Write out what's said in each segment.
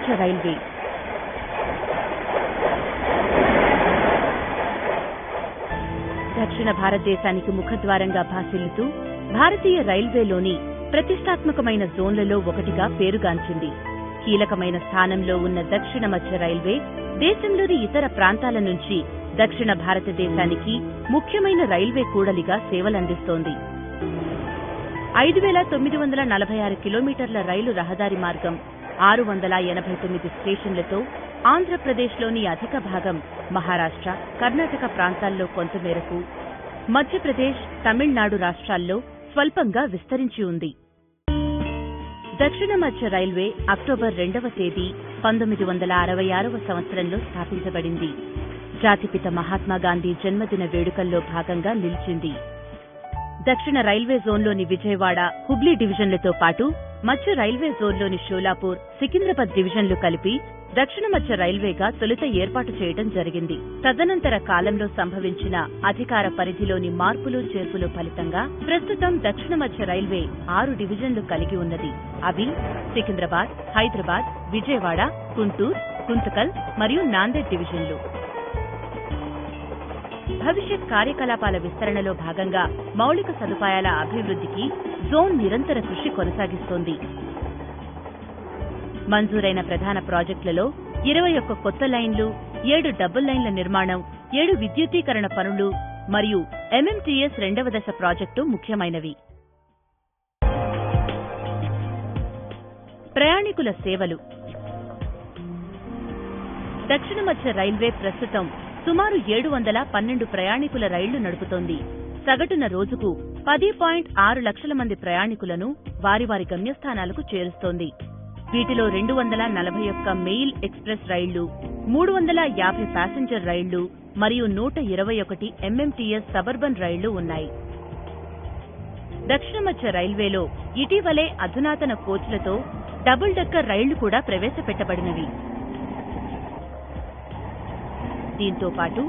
మధ్య రైల్వే. దక్షిణ భారతదేశానికి ముఖద్వారంగా భాసిల్లుతూ భారతీయ రైల్వేలోని ప్రతిష్టాత్మకమైన జోన్లలో ఒకటిగా పేరుగాంచింది. కీలకమైన స్థానంలో ఉన్న దక్షిణ మధ్య రైల్వే దేశంలోని ఇతర ప్రాంతాల నుంచి దక్షిణ భారతదేశానికి ముఖ్యమైన రైల్వే కూడలిగా సేవలందిస్తోంది. 5,946 కిలోమీటర్ల రైలు రహదారి మార్గం, 689 స్టేషన్లతో ఆంధ్రప్రదేశ్లోని అధిక భాగం మహారాష్ట్ర, కర్ణాటక ప్రాంతాల్లో కొంతమేరకు, మధ్యప్రదేశ్, తమిళనాడు రాష్ట్రాల్లో స్వల్పంగా విస్తరించి ఉంది. దక్షిణ మధ్య రైల్వే అక్టోబర్ 2వ తేదీ 1966వ సంవత్సరంలో స్థాపించబడింది. జాతిపిత మహాత్మాగాంధీ జన్మదిన వేడుకల్లో భాగంగా నిలిచింది. దక్షిణ రైల్వే జోన్లోని విజయవాడ, హుబ్లీ డివిజన్లతో పాటు మధ్య రైల్వే జోన్లోని షోలాపూర్, సికింద్రాబాద్ డివిజన్లు కలిపి దక్షిణ మధ్య రైల్వేగా తొలుత ఏర్పాటు చేయడం జరిగింది. తదనంతర కాలంలో సంభవించిన అధికార పరిధిలోని మార్పులు చేర్పులు ఫలితంగా ప్రస్తుతం దక్షిణ మధ్య రైల్వే 6 డివిజన్లు కలిగి ఉన్నది. అవి సికింద్రాబాద్, హైదరాబాద్, విజయవాడ, గుంటూరు, గుంతకల్ మరియు నాందేడ్ డివిజన్లు. భవిష్యత్ కార్యకలాపాల విస్తరణలో భాగంగా మౌలిక సదుపాయాల అభివృద్ధికి జోన్ నిరంతర కృషి కొనసాగిస్తోంది. మంజూరైన ప్రధాన ప్రాజెక్టులలో 21 కొత్త లైన్లు, 7 డబుల్ లైన్ల నిర్మాణం, 7 విద్యుదీకరణ పనులు మరియు ఎంఎంటీఎస్ 2వ దశ ప్రాజెక్టు ముఖ్యమైనవి. ప్రయాణికుల సేవలు. దక్షిణ మధ్య రైల్వే ప్రస్తుతం సుమారు 712 ప్రయాణికుల రైళ్లు నడుపుతోంది. సగటున రోజుకు 10.6 లక్షల మంది ప్రయాణికులను వారి వారి గమ్యస్థానాలకు చేరుస్తోంది. వీటిలో 241 మెయిల్ ఎక్స్ప్రెస్ రైళ్లు, 350 ప్యాసింజర్ రైళ్లు మరియు 121 ఎంఎంటీఎస్ సబర్బన్ రైళ్లు ఉన్నాయి. దక్షిణ మధ్య రైల్వేలో ఇటీవలే అధునాతన కోచ్లతో డబుల్ డెక్కర్ రైళ్లు కూడా ప్రవేశపెట్టబడినవి. దీంతో పాటు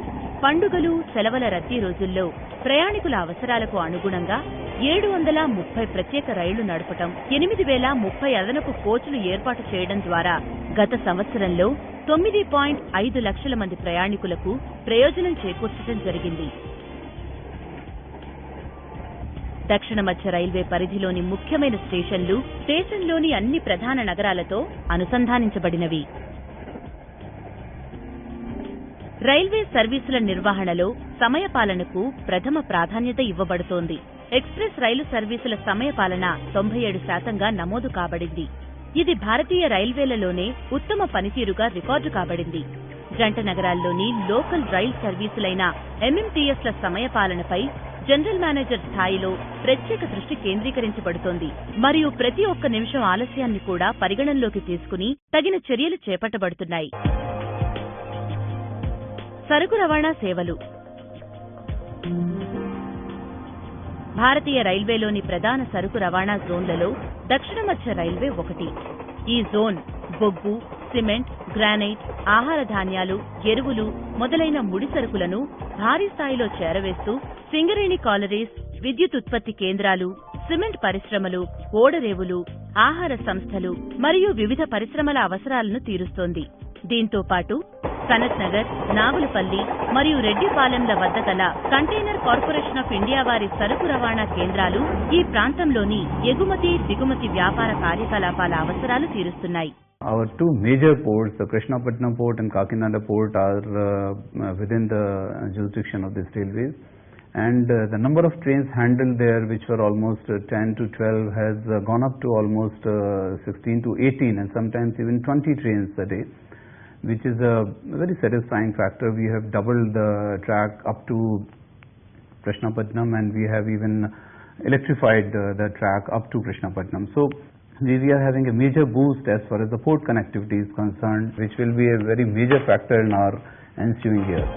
పండుగలు, సెలవుల రద్దీ రోజుల్లో ప్రయాణికుల అవసరాలకు అనుగుణంగా 730 ప్రత్యేక రైళ్లు నడపడం, 8,030 అదనపు కోచ్లు ఏర్పాటు చేయడం ద్వారా గత సంవత్సరంలో 9.5 లక్షల మంది ప్రయాణికులకు ప్రయోజనం చేకూర్చడం జరిగింది. దక్షిణ మధ్య రైల్వే పరిధిలోని ముఖ్యమైన స్టేషన్లు దేశంలోని అన్ని ప్రధాన నగరాలతో అనుసంధానించబడినవి. రైల్వే సర్వీసుల నిర్వహణలో సమయపాలనకు ప్రథమ ప్రాధాన్యత ఇవ్వబడుతోంది. ఎక్స్ప్రెస్ రైలు సర్వీసుల సమయపాలన 97%గా నమోదు కాబడింది. ఇది భారతీయ రైల్వేలలోనే ఉత్తమ పనితీరుగా రికార్డు కాబడింది. జంట నగరాల్లోని లోకల్ రైల్ సర్వీసులైన ఎంఎంటీఎస్ల సమయపాలనపై జనరల్ మేనేజర్ స్థాయిలో ప్రత్యేక దృష్టి కేంద్రీకరించబడుతోంది మరియు ప్రతి ఒక్క నిమిషం ఆలస్యాన్ని కూడా పరిగణనలోకి తీసుకుని తగిన చర్యలు చేపట్టబడుతున్నాయి. సరుకు రవాణా సేవలు. భారతీయ రైల్వేలోని ప్రధాన సరుకు రవాణా జోన్లలో దక్షిణ మధ్య రైల్వే ఒకటి. ఈ జోన్ బొగ్గు, సిమెంట్, గ్రానైట్, ఆహార ధాన్యాలు, ఎరువులు మొదలైన ముడి సరుకులను భారీ స్థాయిలో చేరవేస్తూ సింగరేణి కాలరీస్, విద్యుత్ ఉత్పత్తి కేంద్రాలు, సిమెంట్ పరిశ్రమలు, ఓడరేవులు, ఆహార సంస్థలు మరియు వివిధ పరిశ్రమల అవసరాలను తీరుస్తోంది. దీంతో పాటు సనత్ నగర్, నాగులపల్లి మరియు రెడ్డిపాలెంల వద్ద గల కంటైనర్ కార్పొరేషన్ ఆఫ్ ఇండియా వారి సరుకు రవాణా కేంద్రాలు ఈ ప్రాంతంలోని ఎగుమతి, దిగుమతి వ్యాపార కార్యకలాపాల అవసరాలు తీరుస్తున్నాయి. Our two major ports, the Krishnapatnam port and Kakinada port, are within the jurisdiction of these railways, and the number of trains handled there, which were almost 10 to 12, has gone up to almost 16 to 18 and sometimes even 20 trains a day, which is a very satisfying factor. We have doubled the track up to Krishnapatnam, and we have even electrified the track up to Krishnapatnam. So we are having a major boost as far as the port connectivity is concerned, which will be a very major factor in our ensuing years.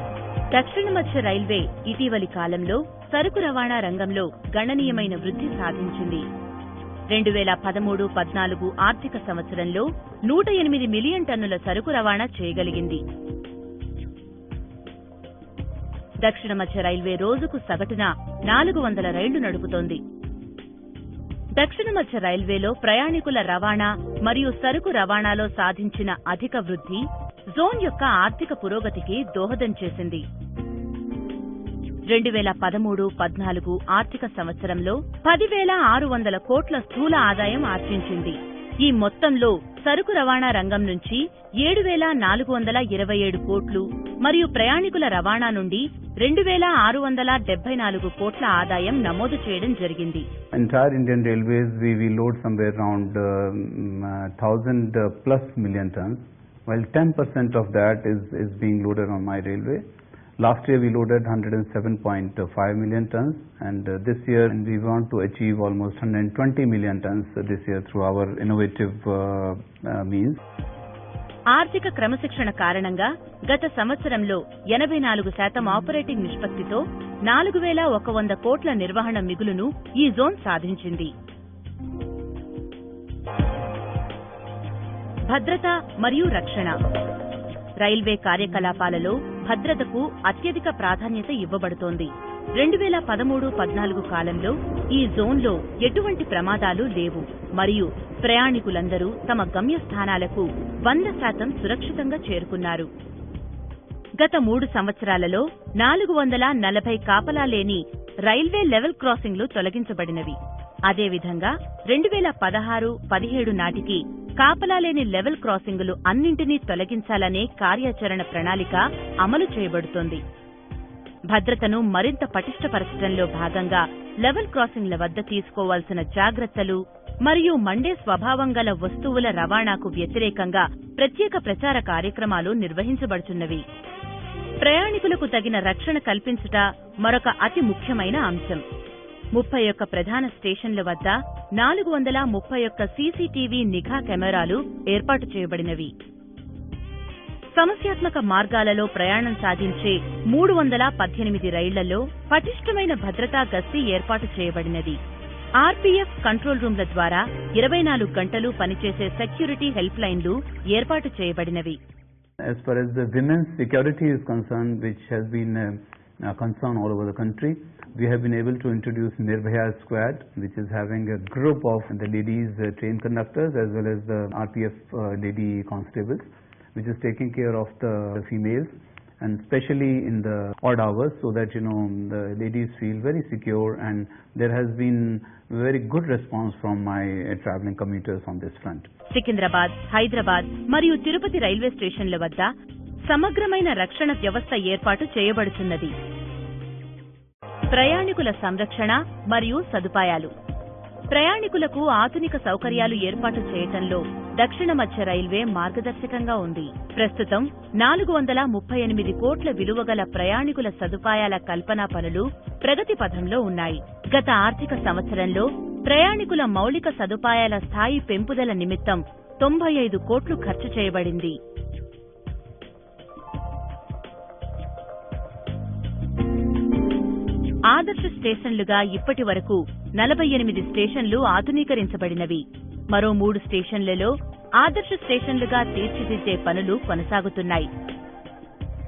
దక్షిణ మధ్య railway ఇటీవలి కాలంలో సరుకు రవాణా రంగంలో గణనీయమైన వృద్ధి సాధించింది. 2013-14 ఆర్థిక సంవత్సరంలో 108 మిలియన్ టన్నుల సరుకు రవాణా చేయగలిగింది. దక్షిణ మధ్య రైల్వే రోజుకు సగటున 400 రైళ్లు నడుపుతోంది. దక్షిణ మధ్య రైల్వేలో ప్రయాణికుల రవాణా మరియు సరుకు రవాణాలో సాధించిన అధిక వృద్ధి జోన్ యొక్క ఆర్థిక పురోగతికి దోహదం చేసింది. 2013-14 ఆర్థిక సంవత్సరంలో 10,600 కోట్ల స్థూల ఆదాయం ఆర్జించింది. ఈ మొత్తంలో సరుకు రవాణా రంగం నుంచి 7,427 కోట్లు మరియు ప్రయాణికుల రవాణా నుండి 2,674 కోట్ల ఆదాయం నమోదు చేయడం జరిగింది. Entire Indian Railways, we load somewhere around 1,000 plus million tons, while 10% of that is being loaded on my railway. Last year we loaded 107.5 million tons, and this year we want to achieve almost 120 million tons this year through our innovative means. ఆర్థిక క్రమశిక్షణ కారణంగా గత సంవత్సరంలో 84% operating నిష్పత్తితో 4,100 కోట్ల నిర్వహణ మిగులును ఈ zone సాధించింది. భద్రత మరియు రక్షణ. రైల్వే కార్యకలాపాలలో భద్రతకు అత్యధిక ప్రాధాన్యత ఇవ్వబడుతోంది. 2013-14 కాలంలో ఈ జోన్లో ఎటువంటి ప్రమాదాలు లేవు మరియు ప్రయాణికులందరూ తమ గమ్యస్థానాలకు 100% సురక్షితంగా చేరుకున్నారు. గత 3 సంవత్సరాలలో 440 కాపలా లేని రైల్వే లెవెల్ క్రాసింగ్లు తొలగించబడినవి. అదేవిధంగా 2016-17 నాటికి కాపలా లేని లెవెల్ క్రాసింగులు అన్నింటినీ తొలగించాలనే కార్యాచరణ ప్రణాళిక అమలు చేయబడుతోంది. భద్రతను మరింత పటిష్టపరచడంలో భాగంగా లెవెల్ క్రాసింగ్ల వద్ద తీసుకోవాల్సిన జాగ్రత్తలు మరియు మండే స్వభావం గల వస్తువుల రవాణాకు వ్యతిరేకంగా ప్రత్యేక ప్రచార కార్యక్రమాలు నిర్వహించబడుతున్నవి. ప్రయాణికులకు తగిన రక్షణ కల్పించుట మరొక అతి ముఖ్యమైన అంశం. 31 ప్రధాన స్టేషన్ల వద్ద 431 సీసీటీవీ నిఘా కెమెరాలు ఏర్పాటు చేయబడినవి. సమస్యాత్మక మార్గాలలో ప్రయాణం సాగించే 318 రైళ్లలో పటిష్టమైన భద్రతా గస్తీ ఏర్పాటు చేయబడినది. ఆర్పీఎఫ్ కంట్రోల్ రూమ్ల ద్వారా 24 గంటలు పనిచేసే సెక్యూరిటీ హెల్ప్ లైన్లు ఏర్పాటు చేయబడినవి. As far as the women's security is concerned, which has been a concern all over the country, we have been able to introduce Nirbhaya Squad, which is having a group of the ladies train conductors as well as the RPF lady constables, which is taking care of the females, and especially in the odd hours, so that the ladies feel very secure, and there has been very good response from my traveling commuters on this front. Secunderabad, Hyderabad మరియు Tirupati railway స్టేషన్ల వద్ద సమగ్రమైన రక్షణ వ్యవస్థ ఏర్పాటు చేయబడుతున్నది. ప్రయాణికుల సంరక్షణ మరియు సదుపాయాలు. ప్రయాణికులకు ఆధునిక సౌకర్యాలు ఏర్పాటు చేయటంలో దక్షిణ మధ్య రైల్వే మార్గదర్శకంగా ఉంది. ప్రస్తుతం 438 కోట్ల విలువగల ప్రయాణికుల సదుపాయాల కల్పనా పనులు ప్రగతి పథంలో ఉన్నాయి. గత ఆర్థిక సంవత్సరంలో ప్రయాణికుల మౌలిక సదుపాయాల స్థాయి పెంపుదల నిమిత్తం 95 కోట్లు ఖర్చు చేయబడింది. ఆదర్శ స్టేషన్లుగా ఇప్పటి వరకు 48 స్టేషన్లు ఆధునీకరించబడినవి. మరో 3 స్టేషన్లలో ఆదర్శ స్టేషన్లుగా తీర్చిదిద్దే పనులు కొనసాగుతున్నాయి.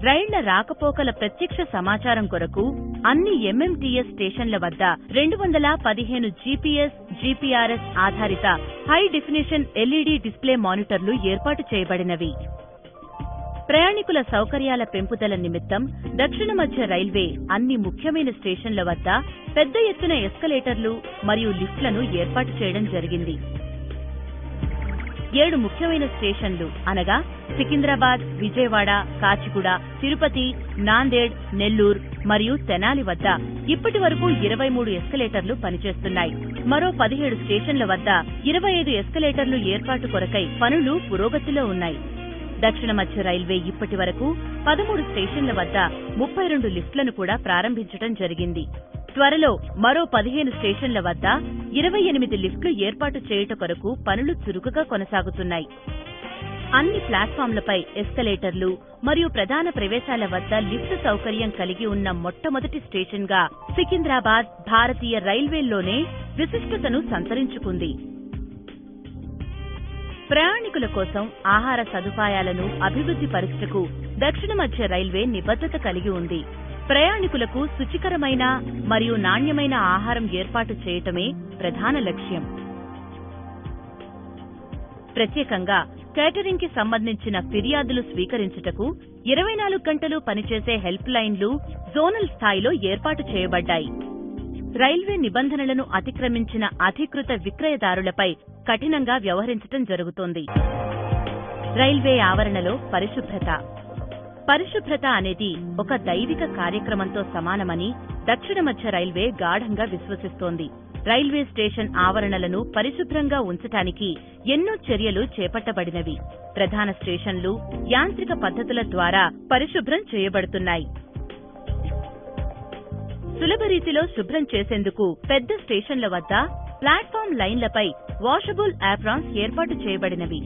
రైళ్ల రాకపోకల ప్రత్యక్ష సమాచారం కొరకు అన్ని ఎంఎంటీఎస్ స్టేషన్ల వద్ద 215 జీపీఎస్, జీపీఆర్ఎస్ ఆధారిత హై డెఫినిషన్ ఎల్ఈడీ డిస్ప్లే మానిటర్లు ఏర్పాటు చేయబడినవి. ప్రయాణికుల సౌకర్యాల పెంపుదల నిమిత్తం దక్షిణ మధ్య రైల్వే అన్ని ముఖ్యమైన స్టేషన్ల వద్ద పెద్ద ఎత్తున ఎస్కలేటర్లు మరియు లిఫ్ట్లను ఏర్పాటు చేయడం జరిగింది. 7 ముఖ్యమైన స్టేషన్లు అనగా సికింద్రాబాద్, విజయవాడ, కాచిగూడ, తిరుపతి, నాందేడ్, నెల్లూరు మరియు తెనాలి వద్ద ఇప్పటి వరకు 23 ఎస్కలేటర్లు పనిచేస్తున్నాయి. మరో 17 స్టేషన్ల వద్ద 25 ఎస్కలేటర్లు ఏర్పాటు కొరకై పనులు పురోగతిలో ఉన్నాయి. దక్షిణ మధ్య రైల్వే ఇప్పటి వరకు 13 స్టేషన్ల వద్ద 32 లిఫ్ట్లను కూడా ప్రారంభించడం జరిగింది. త్వరలో మరో 15 స్టేషన్ల వద్ద 28 లిఫ్ట్లు ఏర్పాటు చేయుట కొరకు పనులు చురుకుగా కొనసాగుతున్నాయి. అన్ని ప్లాట్ఫామ్లపై ఎస్కలేటర్లు మరియు ప్రధాన ప్రవేశాల వద్ద లిఫ్ట్ సౌకర్యం కలిగి ఉన్న మొట్టమొదటి స్టేషన్గా సికింద్రాబాద్ భారతీయ రైల్వేల్లోనే విశిష్టతను సంతరించుకుంది. ప్రయాణికుల కోసం ఆహార సదుపాయాలను అభివృద్ధి పరచుటకు దక్షిణ మధ్య రైల్వే నిబద్ధత కలిగి ఉంది. ప్రయాణికులకు శుచికరమైన మరియు నాణ్యమైన ఆహారం ఏర్పాటు చేయటమే ప్రధాన లక్ష్యం. ప్రత్యేకంగా కేటరింగ్ కి సంబంధించిన ఫిర్యాదులు స్వీకరించుటకు 24 గంటలు పనిచేసే హెల్ప్ లైన్లు జోనల్ స్థాయిలో ఏర్పాటు చేయబడ్డాయి. రైల్వే నిబంధనలను అతిక్రమించిన అధికృత విక్రయదారులపై కఠినంగా వ్యవహరించడం జరుగుతోంది. రైల్వే ఆవరణలో పరిశుభ్రత అనేది ఒక దైవిక కార్యక్రమంతో సమానమని దక్షిణ మధ్య రైల్వే గాఢంగా విశ్వసిస్తోంది. రైల్వే స్టేషన్ ఆవరణలను పరిశుభ్రంగా ఉంచటానికి ఎన్నో చర్యలు చేపట్టబడినవి. ప్రధాన స్టేషన్లు యాంత్రిక పద్ధతుల ద్వారా పరిశుభ్రం చేయబడుతున్నాయి. సులభ రీతిలో శుభ్రం చేసేందుకు పెద్ద స్టేషన్ల వద్ద ప్లాట్ఫామ్ లైన్లపై వాషబుల్ యాప్రాన్స్ ఏర్పాటు చేయబడినవి.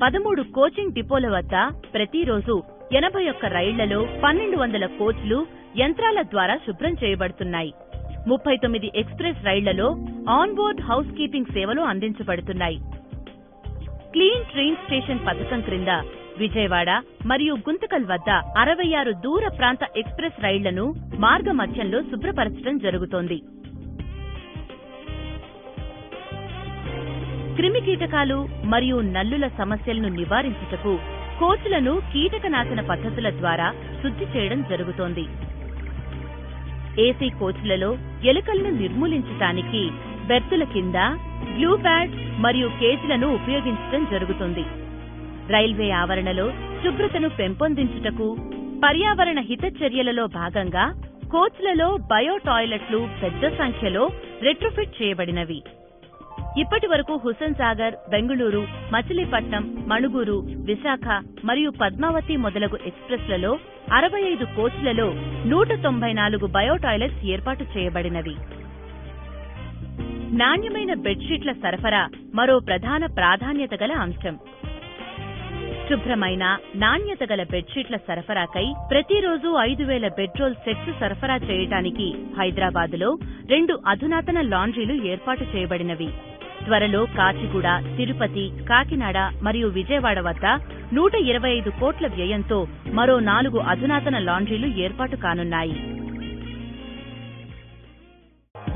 13 కోచింగ్ డిపోల వద్ద ప్రతిరోజు 81 రైళ్లలో 1200 కోచ్లు యంత్రాల ద్వారా శుభ్రం చేయబడుతున్నాయి. 39 ఎక్స్ప్రెస్ రైళ్లలో ఆన్బోర్డ్ హౌస్ కీపింగ్ సేవలు అందించబడుతున్నాయి. క్లీన్ ట్రైన్ స్టేషన్ పథకం క్రింద విజయవాడ మరియు గుంతకల్ వద్ద 66 దూర ప్రాంత ఎక్స్ప్రెస్ రైళ్లను మార్గ మధ్యంలో శుభ్రపరచడం జరుగుతోంది. క్రిమి కీటకాలు మరియు నల్లుల సమస్యలను నివారించుటకు కోచ్లను కీటకనాశన పద్ధతుల ద్వారా శుద్ధి చేయడం జరుగుతోంది. ఏసీ కోచ్లలో ఎలుకలను నిర్మూలించడానికి బెర్తుల కింద గ్లూ ప్యాడ్ మరియు కేజ్లను ఉపయోగించడం జరుగుతుంది. రైల్వే ఆవరణలో శుభ్రతను పెంపొందించుటకు పర్యావరణ హిత చర్యలలో భాగంగా కోచ్లలో బయో టాయిలెట్లు పెద్ద సంఖ్యలో రెట్రోఫిట్ చేయబడినవి. ఇప్పటి వరకు హుస్సేన్ సాగర్, బెంగుళూరు, మచిలీపట్నం, మణుగూరు, విశాఖ మరియు పద్మావతి మొదలగు ఎక్స్ప్రెస్లలో 65 కోచ్లలో 194 బయో టాయిలెట్స్ ఏర్పాటు చేయబడినవి. నాణ్యమైన బెడ్షీట్ల సరఫరా మరో ప్రధాన ప్రాధాన్యత గల అంశం. శుభ్రమైన నాణ్యత గల బెడ్షీట్ల సరఫరాకై ప్రతిరోజు 5000 బెడ్రోల్ సెట్స్ సరఫరా చేయడానికి హైదరాబాదులో 2 అధునాతన లాండ్రీలు ఏర్పాటు చేయబడినవి. త్వరలో కాచిగూడ, తిరుపతి, కాకినాడ మరియు విజయవాడ వద్ద 125 కోట్ల వ్యయంతో మరో 4 అధునాతన లాండ్రీలు ఏర్పాటు కానున్నాయి.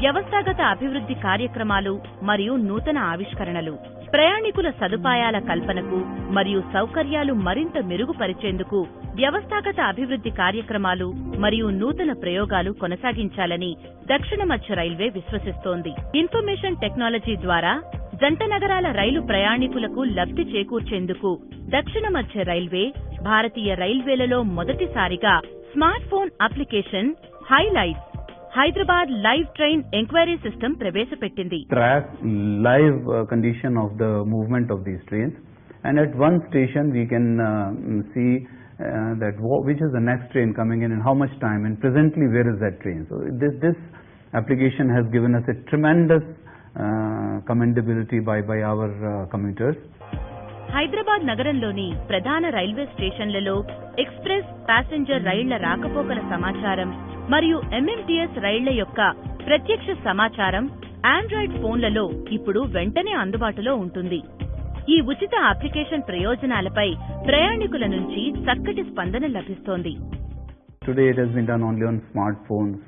వ్యవస్థాగత అభివృద్ధి కార్యక్రమాలు మరియు నూతన ఆవిష్కరణలు ప్రయాణికుల సదుపాయాల కల్పనకు మరియు సౌకర్యాలు మరింత మెరుగుపరిచేందుకు వ్యవస్థాగత అభివృద్ధి కార్యక్రమాలు మరియు నూతన ప్రయోగాలు కొనసాగించాలని దక్షిణ మధ్య రైల్వే విశ్వసిస్తోంది. ఇన్ఫర్మేషన్ టెక్నాలజీ ద్వారా జంట నగరాల రైలు ప్రయాణికులకు లబ్ధి చేకూర్చేందుకు దక్షిణ మధ్య రైల్వే భారతీయ రైల్వేలలో మొదటిసారిగా smart phone application highlight Hyderabad live train enquiry system ప్రవేశపెట్టింది. Track live condition of the movement of these trains, and at one station we can see that which is the next train coming in and how much time, and presently where is that train. So this application has given us a tremendous commendability by our commuters. Hyderabad నగరంలోని ప్రధాన railway స్టేషన్లలో express, passenger రైళ్ల రాకపోకల సమాచారం మరియు MMTS రైళ్ల యొక్క ప్రత్యక్ష సమాచారం ఆండ్రాయిడ్ ఫోన్లలో ఇప్పుడు వెంటనే అందుబాటులో ఉంటుంది. ఈ ఉచిత అప్లికేషన్ ప్రయోజనాలపై ప్రయాణికుల నుంచి చక్కటి స్పందన లభిస్తోంది. Today it has been done only on smartphones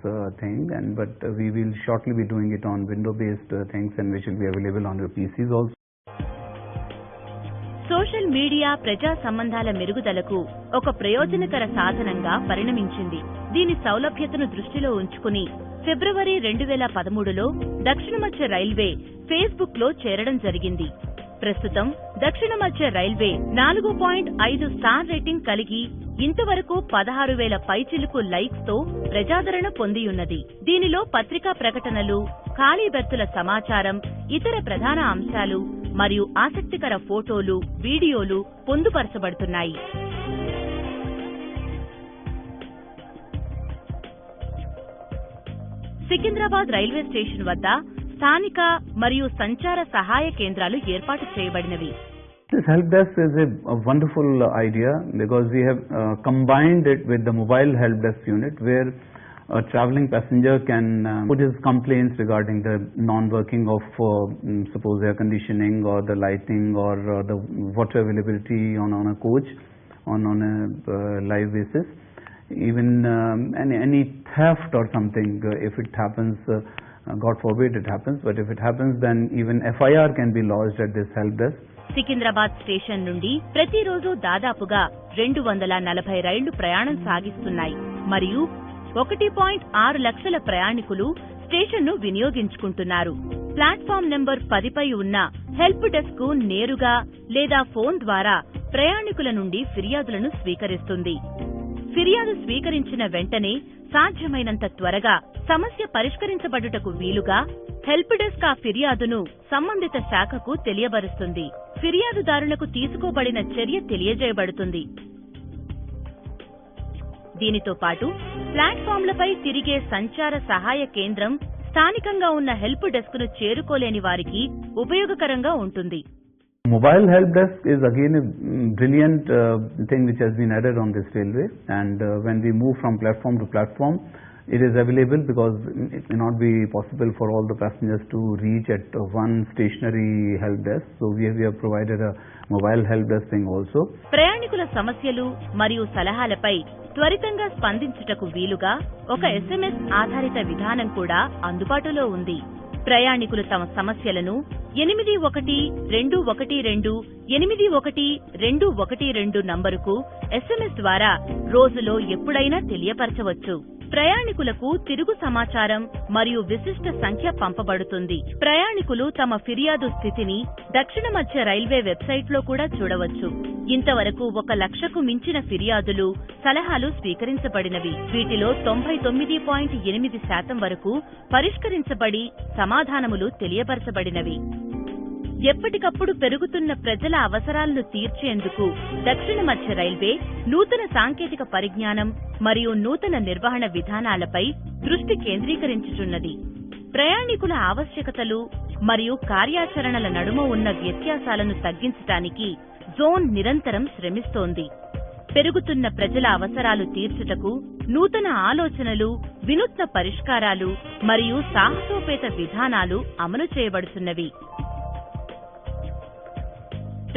but we will shortly be doing it on window-based things, and which will be available on your PCs also. Social media ప్రజా సంబంధాల మెరుగుదలకు ఒక ప్రయోజనకర సాధనంగా పరిణమించింది. దీని సౌలభ్యతను దృష్టిలో ఉంచుకుని ఫిబ్రవరి 2013లో దక్షిణ మధ్య రైల్వే ఫేస్బుక్ లో చేరడం జరిగింది. ప్రస్తుతం దక్షిణ మధ్య రైల్వే 4.5 స్టార్ రేటింగ్ కలిగి ఇంతవరకు 16,000 పైచిలుకు లైక్స్ తో ప్రజాదరణ పొందియున్నది. దీనిలో పత్రికా ప్రకటనలు, ఖాళీ బెర్తుల సమాచారం, ఇతర ప్రధాన అంశాలు మరియు ఆసక్తికర ఫోటోలు, వీడియోలు పొందుపరచబడుతున్నాయి. సికింద్రాబాద్ రైల్వే స్టేషన్ వద్ద స్థానిక మరియు సంచార సహాయ కేంద్రాలు ఏర్పాటు చేయబడినవి. This help desk is a wonderful idea because we have combined it with the mobile help desk unit, where a traveling passenger can put his complaints regarding the non-working of suppose air conditioning or the lighting or the water availability on a coach on a live basis. even any theft or something, if it happens, God forbid it happens, but if it happens, then even FIR can be lodged at this help desk. Secunderabad station నుండి ప్రతిరోజు దాదాపుగా 240 రైళ్లు ప్రయాణం సాగిస్తున్నాయి మరియు 1.6 లక్షల ప్రయాణికులు స్టేషన్ను వినియోగించుకుంటున్నారు. Platform number 10పై ఉన్న హెల్ప్ డెస్క్ కు నేరుగా లేదా ఫోన్ ద్వారా ప్రయాణికుల నుండి ఫిర్యాదులను స్వీకరిస్తుంది. ఫిర్యాదు స్వీకరించిన వెంటనే సాధ్యమైనంత త్వరగా సమస్య పరిష్కరించబడుటకు వీలుగా హెల్ప్ డెస్క్ ఆ ఫిర్యాదును సంబంధిత శాఖకు తెలియబరుస్తుంది. ఫిర్యాదుదారులకు తీసుకోబడిన చర్య తెలియజేయబడుతుంది. దీనితో పాటు ప్లాట్ఫామ్లపై తిరిగే సంచార సహాయ కేంద్రం స్థానికంగా ఉన్న హెల్ప్ డెస్క్ ను చేరుకోలేని వారికి ఉపయోగకరంగా ఉంటుంది. Mobile help desk is again a brilliant thing which has been added on this railway, and when we move from platform to platform, it is available because it may not be possible for all the passengers to reach at one stationary help desk. So we have provided a mobile help desk thing also. ప్రయాణికుల సమస్యలు మరియు సలహాలపై త్వరితంగా స్పందించుటకు వీలుగా ఒక SMS ఆధారిత విధానం కూడా అందుబాటులో ఉంది. ప్రయాణికులు తమ సమస్యలను 8121281212 నంబరుకు SMS ద్వారా రోజులో ఎప్పుడైనా తెలియపరచవచ్చు. ప్రయాణికులకు తిరుగు సమాచారం మరియు విశిష్ట సంఖ్య పంపబడుతుంది. ప్రయాణికులు తమ ఫిర్యాదు స్థితిని దక్షిణ మధ్య రైల్వే వెబ్సైట్లో కూడా చూడవచ్చు. ఇంతవరకు 1 లక్షకు మించిన ఫిర్యాదులు, సలహాలు స్వీకరించబడినవి. వీటిలో 99.8% వరకు పరిష్కరించబడి సమాధానములు తెలియపరచబడినవి. ఎప్పటికప్పుడు పెరుగుతున్న ప్రజల అవసరాలను తీర్చేందుకు దక్షిణ మధ్య రైల్వే నూతన సాంకేతిక పరిజ్ఞానం మరియు నూతన నిర్వహణ విధానాలపై దృష్టి కేంద్రీకరించుచున్నది. ప్రయాణికుల ఆవశ్యకతలు మరియు కార్యాచరణల నడుమ ఉన్న వ్యత్యాసాలను తగ్గించడానికి జోన్ నిరంతరం శ్రమిస్తోంది. పెరుగుతున్న ప్రజల అవసరాలు తీర్చుటకు నూతన ఆలోచనలు, వినూత్న పరిష్కారాలు మరియు సాహసోపేత విధానాలు అమలు చేయబడుతున్నవి.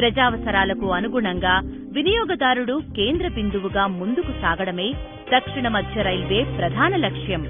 ప్రజావసరాలకు అనుగుణంగా వినియోగదారుడు కేంద్ర బిందువుగా ముందుకు సాగడమే దక్షిణ మధ్య రైల్వే ప్రధాన లక్ష్యం.